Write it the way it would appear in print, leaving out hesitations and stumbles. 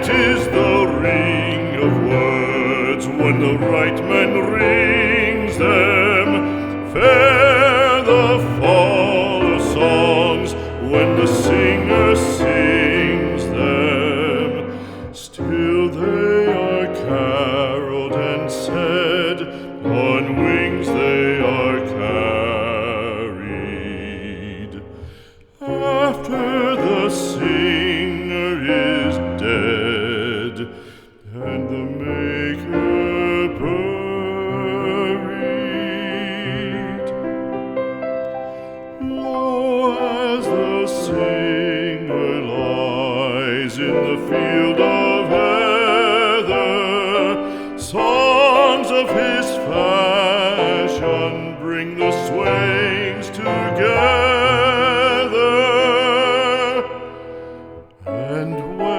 is the ring of words when the right man rings them. Fair the fall of songs when the singer sings them. Still they are caroled and said, on wings they are carried. After the singer is dead and the maker buried, lo, as the singer lies in the field of heather, songs of his fashion bring the swains together. And when